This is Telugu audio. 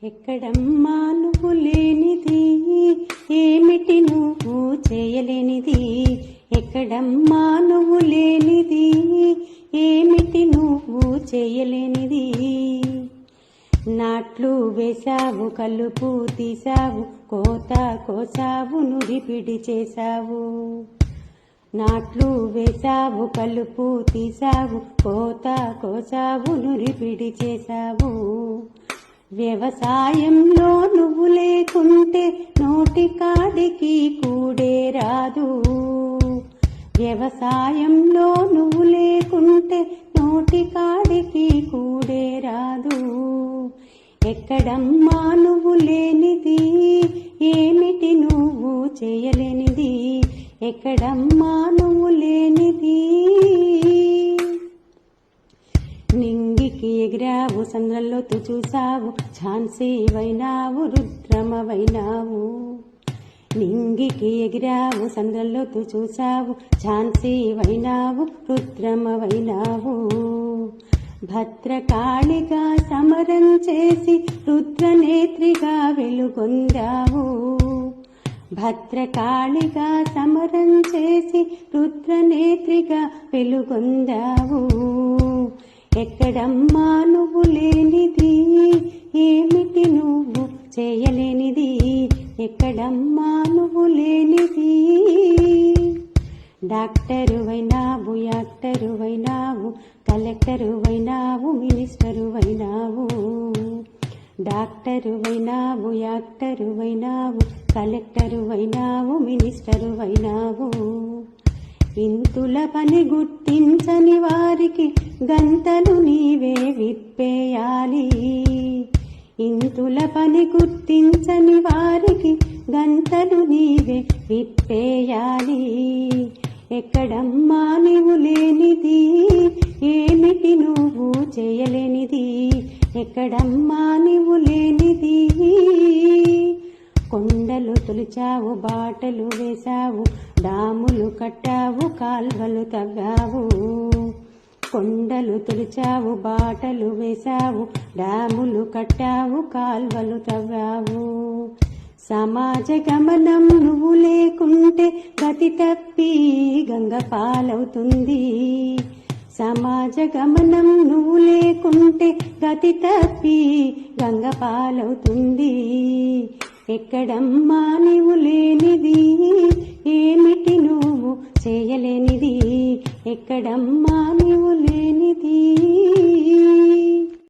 ఎక్కడమ్మా నువ్వు లేనిది, ఏమిటి నువ్వు చేయలేనిది. ఎక్కడమ్మా నువ్వు లేనిది, ఏమిటి నువ్వు చేయలేనిది. నాట్లు వేశావు, కలుపు తీసావు, కోత కోసావు, నురిపిడి చేశావు. నాట్లు వేశావు, కలుపు తీసావు, కోత కోసావు, నురిపిడి చేశావు. వ్యవసాయంలో నువ్వు లేకుంటే నోటికాడికి కూడే రాదు. వ్యవసాయంలో నువ్వు లేకుంటే నోటికాడికి కూడే రాదు. ఎక్కడమ్మా నువ్వు లేనిది, ఏమిటి నువ్వు చేయలేనిది. ఎక్కడమ్మా నువ్వు లేనిది. నింగికి ఎగిరావు, సంద్రంలో చూసావు, ఝాన్సీ వైనావు, రుద్రమవైనావు. నింగికి ఎగిరావు, సంద్రంలో చూసావు, ఝాన్సీ వైనావు, రుద్రమవైనావు. భద్రకాళిగా సమరం చేసి రుద్రనేత్రిగా వెలుగొందావు. భద్రకాళిగా సమరం చేసి రుద్రనేత్రిగా వెలుగొందావు. ఎక్కడమ్మా నువ్వు లేనిది, ఏమిటి నువ్వు చేయలేనిది. ఎక్కడమ్మా నువ్వు లేనిది. డాక్టరు వైనావు, యాక్టరు వైనావు, కలెక్టరు వైనావు, మినిస్టరు వైనావు. డాక్టరు వైనావు, యాక్టరు వైనావు, కలెక్టరు వైనావు, మినిస్టరు వైనావు. ఇంతుల పని గుర్తించని వారికి గంతలు నీవే విప్పేయాలి. ఇంతుల పని గుర్తించని వారికి గంతలు నీవే విప్పేయాలి. ఎక్కడమ్మా నువ్వు లేనిది, ఏమిటి నువ్వు చేయలేనిది. ఎక్కడమ్మా నువ్వు లేనిది. కొండలు తొలిచావు, బాటలు వేశావు, డాములు కట్టావు, కాల్వలు తవ్వావు. కొండలు తొలిచావు, బాటలు వేశావు, డాములు కట్టావు, కాల్వలు తవ్వావు. సమాజ గమనం నువ్వు లేకుంటే గతి తప్పి గంగ పాలవుతుంది. సమాజ గమనం నువ్వు లేకుంటే గతి తప్పి గంగ పాలవుతుంది. ఎక్కడమ్మా నువ్వు లేనిది, ఏమిటి నువ్వు చేయలేనిది. ఎక్కడమ్మా నువ్వు లేనిది.